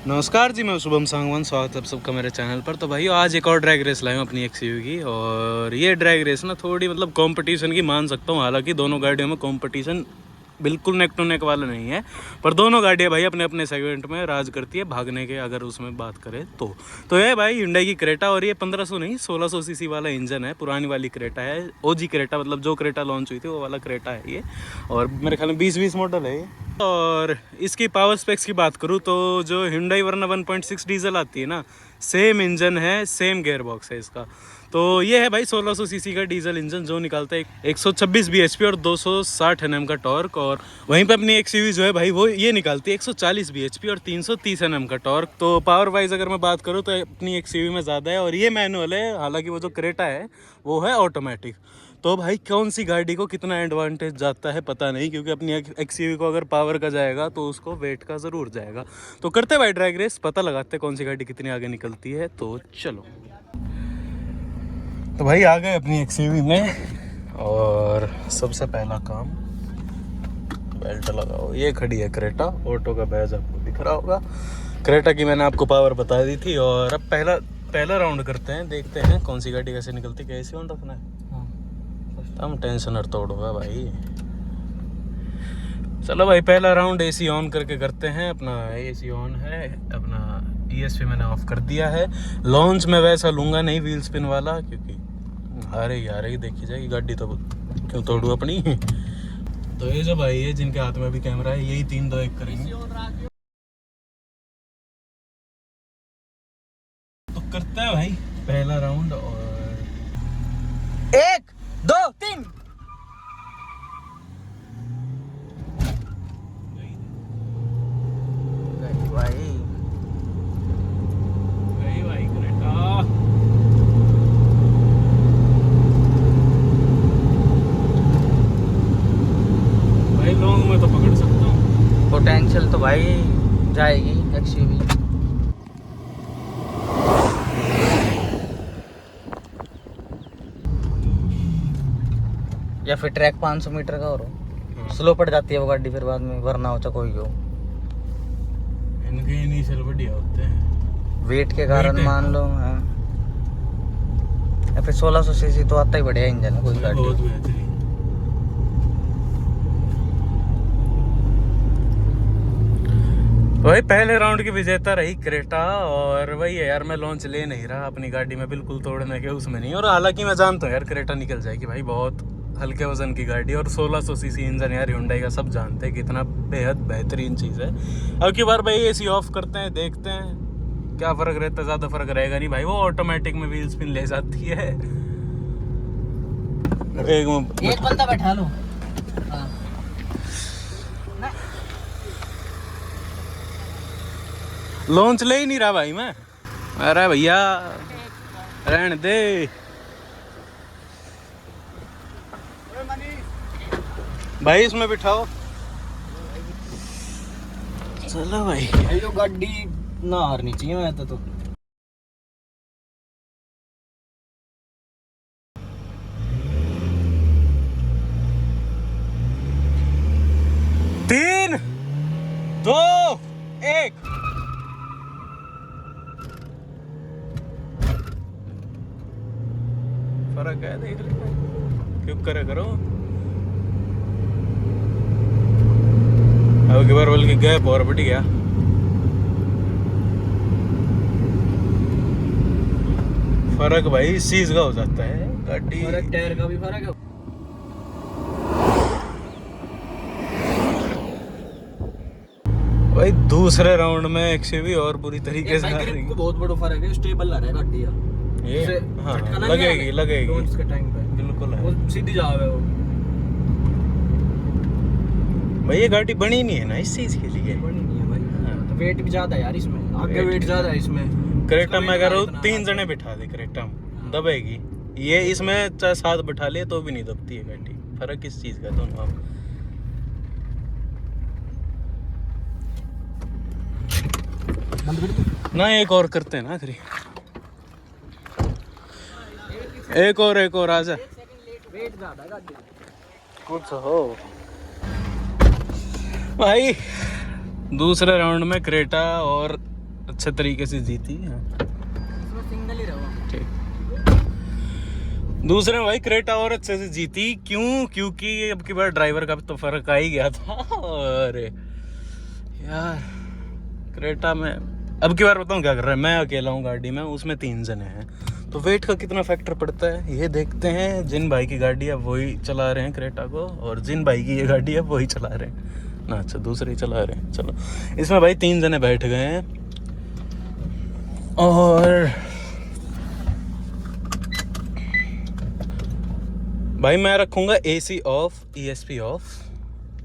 नमस्कार जी, मैं शुभम सांगवान, स्वागत है आप सबका मेरे चैनल पर। तो भाई आज एक और ड्रैग रेस लाए हूँ अपनी एक्सयूवी की। और ये ड्रैग रेस ना थोड़ी मतलब कंपटीशन की मान सकता हूँ। हालांकि दोनों गाड़ियों में कंपटीशन बिल्कुल नेक टू नेक वाला नहीं है, पर दोनों गाड़ियाँ भाई अपने अपने सेगमेंट में राज करती है भागने के, अगर उसमें बात करें तो ये भाई Hyundai की क्रेटा। और ये 1500 नहीं 1600 सीसी वाला इंजन है, पुरानी वाली क्रेटा है, ओजी क्रेटा, मतलब जो क्रेटा लॉन्च हुई थी वो वाला क्रेटा है ये। और मेरे ख्याल में 2020 मॉडल है ये। और इसकी पावर स्पेक्स की बात करूँ तो जो Hyundai वरना 1.6 डीजल आती है ना, सेम इंजन है, सेम गेयर बॉक्स है इसका। तो ये है भाई 1600 सीसी का डीजल इंजन जो निकालता है 126 bhp और 260 Nm का टॉर्क। और वहीं पे अपनी एक्सयूवी जो है भाई वो ये निकालती है 140 bhp और 330 Nm का टॉर्क। तो पावर वाइज अगर मैं बात करूँ तो अपनी एक्सयूवी में ज़्यादा है। और ये मैनुअल है, हालांकि वो जो क्रेटा है वो है ऑटोमेटिक। तो भाई कौन सी गाड़ी को कितना एडवांटेज जाता है पता नहीं, क्योंकि अपनी एक्सयूवी को अगर पावर का जाएगा तो उसको वेट का ज़रूर जाएगा। तो करते भाई ड्रैग रेस, पता लगाते कौन सी गाड़ी कितनी आगे निकलती है। तो चलो, तो भाई आ गए अपनी एक्सयूवी में। और सबसे पहला काम, बेल्ट लगाओ। ये खड़ी है क्रेटा, ऑटो का बैज आपको दिख रहा होगा। क्रेटा की मैंने आपको पावर बता दी थी। और अब पहला राउंड करते हैं, देखते हैं कौन सी गाड़ी कैसे निकलती, कैसे ऑन रखना है। हम टेंशन तोड़ोगा भाई। चलो भाई पहला राउंड एसी ऑन करके करते हैं। अपना एसी ऑन है, अपना ESP मैंने ऑफ कर दिया है। लॉन्च में वैसा लूँगा नहीं व्हील स्पिन वाला, क्योंकि हारे देखी जाएगी गाड़ी तो क्यों तोड़ू अपनी। तो ये जो भाई है जिनके हाथ में भी कैमरा है, यही 3 2 1 करेंगे। तो करता है भाई पहला राउंड। और 1 2 3 भाई क्रेटा भाई लॉन्ग में तो पकड़ सकता हूँ। पोटेंशियल तो भाई जाएगी एक्सयूवी। या फिर ट्रैक 500 मीटर का हो, स्लो पड़ जाती है वो गाड़ी फिर बाद में, वरना हो कोई हो। इनके इनिशियल बढ़िया होते हैं वेट के कारण मान लो है। या फिर 1600 सीसी तो आता ही बढ़िया इंजन है कोई गाड़ी। बहुत बेहतरीन। भाई पहले राउंड की विजेता रही क्रेटा। और वही है यार, मैं लॉन्च ले नहीं रहा अपनी गाड़ी में, बिल्कुल तोड़ने के उसमें नहीं। और हालांकि मैं जानता हूँ यार क्रेटा निकल जाएगी भाई, बहुत हल्के वजन की गाड़ी। और 1600 सीसी इंजन यार Hyundai का, सब जानते हैं कितना बेहद बेहतरीन चीज़ है। अब की बार भाई एसी ऑफ करते हैं, देखते हैं क्या फ़र्क रहता है। ज़्यादा फर्क रहेगा नहीं भाई, वो ऑटोमेटिक में व्हील स्पिन ले जाती है। एक बंदा बैठा लो। लॉन्च ले ही नहीं रहा भाई मैं। अरे भैया रहने दे। भाई इसमें बिठाओ। चलो भाई तो गाड़ी ना हारनी चाहिए मैं तो। 3 2 1 फर्क है, देख ले क्यों करे करो। अब की बार बल्कि गैप और बढ़ गया। फर्क भाई इस चीज का हो जाता है, गाड़ी फर्क टायर का भी फर्क है। भाई दूसरे राउंड में एक्सयूवी और बुरी तरीके से को बहुत बड़ा फर्क है, स्टेबल ना रहे गाड़ी ये। हाँ लगेगी लॉन्च के टाइम पे बिल्कुल है, वो सीधी जावे वो। भाई ये गाड़ी बनी नहीं है ना इस चीज के लिए। बनी नहीं है भाई। तो वेट भी ज्यादा है यार इसमें, आगे वेट ज्यादा है इसमें। क्रेटा में अगर 3 जने बिठा दे क्रेटा में दबेगी, ये इसमें चाहे 7 बिठा ले तो भी नहीं दबती है गाड़ी। फर्क किस चीज का दोनों। ना एक और करते हैं ना आखिरी, एक और आजा। वेट ज्यादा है गाड़ी कुछ हो भाई। दूसरे राउंड में क्रेटा और अच्छे तरीके से जीती। हाँ इसमें सिंगल ही रहो। ठीक। दूसरे में भाई क्रेटा और अच्छे से जीती। क्यों? क्योंकि अब की बार ड्राइवर का तो फर्क आ ही गया था। और यार क्रेटा में अब की बार बताऊँ क्या कर रहा है, मैं अकेला हूँ गाड़ी में, उसमें 3 जने हैं, तो वेट का कितना फैक्टर पड़ता है ये देखते हैं। जिन भाई की गाड़ी है वही चला रहे हैं क्रेटा को, और जिन भाई की ये गाड़ी है वही चला रहे हैं ना। अच्छा, दूसरे ही चला रहे हैं। चलो, इसमें भाई 3 जने बैठ गए हैं। और भाई मैं रखूँगा AC ऑफ, ESP ऑफ,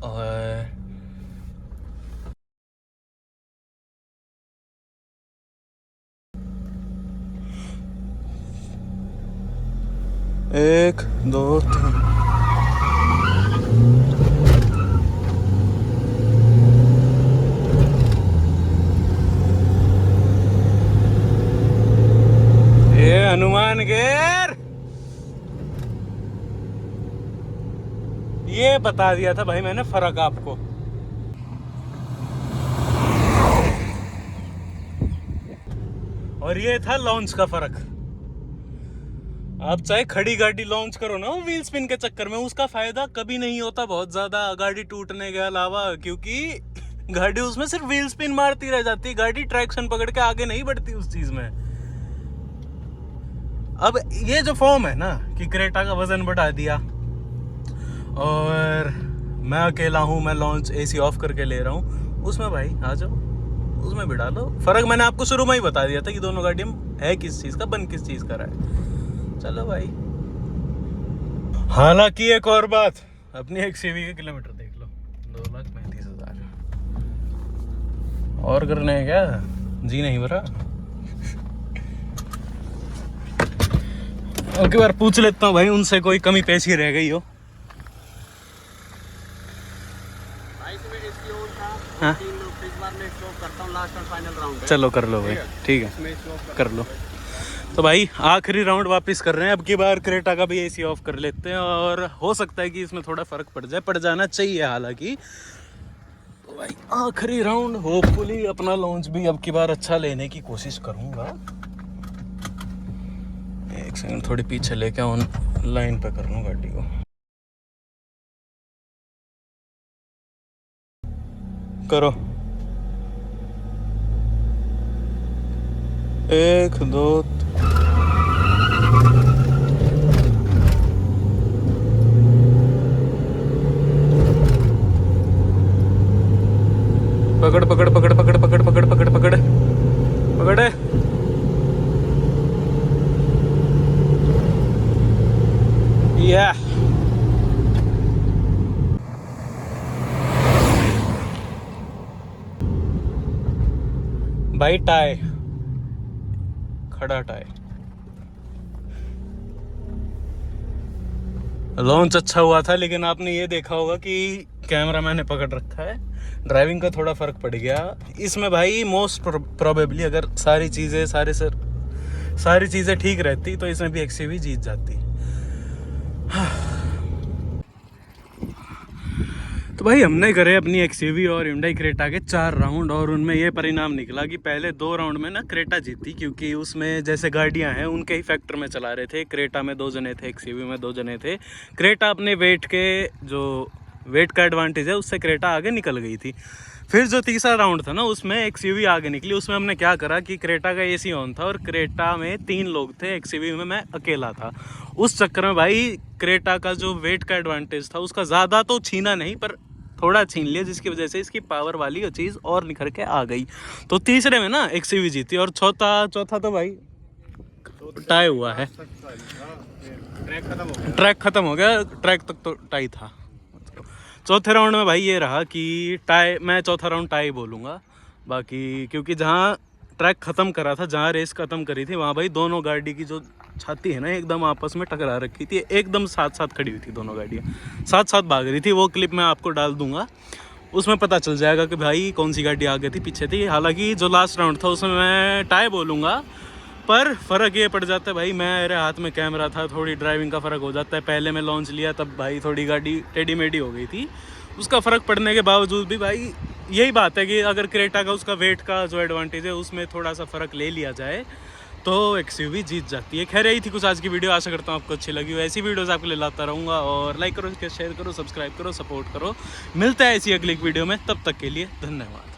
और एक दो तीन। ये हनुमान गेर ये बता दिया था भाई मैंने फर्क आपको। और ये था लॉन्च का फर्क। आप चाहे खड़ी गाड़ी लॉन्च करो ना व्हील स्पिन के चक्कर में, उसका फायदा कभी नहीं होता बहुत ज्यादा गाड़ी टूटने के अलावा, क्योंकि गाड़ी उसमें सिर्फ व्हील स्पिन मारती रह जाती है, गाड़ी ट्रैक्शन पकड़ के आगे नहीं बढ़ती उस चीज में। अब ये जो फॉर्म है ना कि क्रेटा का वजन बढ़ा दिया और मैं अकेला हूँ, मैं लॉन्च AC ऑफ करके ले रहा हूँ, उसमें भाई आ जाओ, उसमें बिठा लो। फर्क मैंने आपको शुरू में ही बता दिया था कि दोनों गाड़ी में है किस चीज का, बन किस चीज का रहा है। चलो भाई। हालांकि एक और बात, अपनी XUV के किलोमीटर देख लो, 2,35,000 और करने हैं क्या? जी नहीं भरा। एक बार पूछ लेता हूँ भाई उनसे, कोई कमी पेशी रह गई हो। हाँ? चलो कर लो भाई, ठीक है कर लो। तो भाई आखिरी राउंड वापस कर रहे हैं, अब की बार क्रेटा का भी AC ऑफ कर लेते हैं, और हो सकता है कि इसमें थोड़ा फर्क पड़ जाए, पड़ जाना चाहिए हालांकि। तो भाई आखिरी राउंड, होपफुली अपना लॉन्च भी अब की बार अच्छा लेने की कोशिश करूंगा। एक सेकंड, थोड़ी पीछे लेके ऑन लाइन पे कर लूं गाड़ी को। करो, 1 2 पकड़ पकड़ पकड़ पकड़ पकड़ पकड़ पकड़ पकड़ पकड़। या भाई टाई, खड़ा टाई। लॉन्च अच्छा हुआ था, लेकिन आपने ये देखा होगा कि कैमरा मैंने पकड़ रखा है, ड्राइविंग का थोड़ा फर्क पड़ गया इसमें भाई। मोस्ट प्रोबेबली अगर सारी चीज़ें ठीक रहती तो इसमें भी XUV जीत जाती। तो भाई हमने करे अपनी XUV और Hyundai क्रेटा के 4 राउंड, और उनमें ये परिणाम निकला कि पहले 2 राउंड में ना क्रेटा जीती, क्योंकि उसमें जैसे गाड़ियां हैं उनके ही फैक्टर में चला रहे थे। क्रेटा में 2 जने थे, XUV में 2 जने थे। क्रेटा अपने वेट का एडवांटेज है उससे क्रेटा आगे निकल गई थी। फिर जो तीसरा राउंड था ना उसमें XUV आगे निकली। उसमें हमने क्या करा कि क्रेटा का AC ऑन था और क्रेटा में 3 लोग थे, XUV में मैं अकेला था। उस चक्कर में भाई क्रेटा का जो वेट का एडवांटेज था उसका ज़्यादा तो छीना नहीं, पर थोड़ा छीन लिया, जिसकी वजह से इसकी पावर वाली चीज़ और निखर के आ गई। तो तीसरे में ना XUV जीती, और चौथा तो भाई टाई हुआ है। ट्रैक खत्म हो गया, ट्रैक तक तो टाई था। चौथे राउंड में भाई ये रहा कि टाई, मैं चौथा राउंड टाई बोलूँगा बाकी, क्योंकि जहाँ ट्रैक ख़त्म करा था, जहाँ रेस ख़त्म करी थी, वहाँ भाई दोनों गाड़ी की जो छाती है ना एकदम आपस में टकरा रखी थी, एकदम साथ साथ खड़ी हुई थी, दोनों गाड़ियाँ साथ साथ भाग रही थी। वो क्लिप मैं आपको डाल दूंगा, उसमें पता चल जाएगा कि भाई कौन सी गाड़ी आगे थी पीछे थी। हालांकि जो लास्ट राउंड था उसमें मैं टाई बोलूँगा, पर फ़र्क ये पड़ जाता है भाई, मेरे हाथ में कैमरा था, थोड़ी ड्राइविंग का फ़र्क हो जाता है। पहले मैं लॉन्च लिया तब भाई थोड़ी गाड़ी टेढ़ी मेढ़ी हो गई थी, उसका फ़र्क पड़ने के बावजूद भी भाई यही बात है कि अगर क्रेटा का उसका वेट का जो एडवांटेज है उसमें थोड़ा सा फ़र्क ले लिया जाए तो एक्सयूवी जीत जाती है। खैर यही थी कुछ आज की वीडियो, आशा करता हूँ आपको अच्छी लगी हो। ऐसी वीडियोस आपके लिए लाता रहूँगा और लाइक करो, शेयर करो, सब्सक्राइब करो, सपोर्ट करो। मिलता है ऐसी अगली वीडियो में, तब तक के लिए धन्यवाद।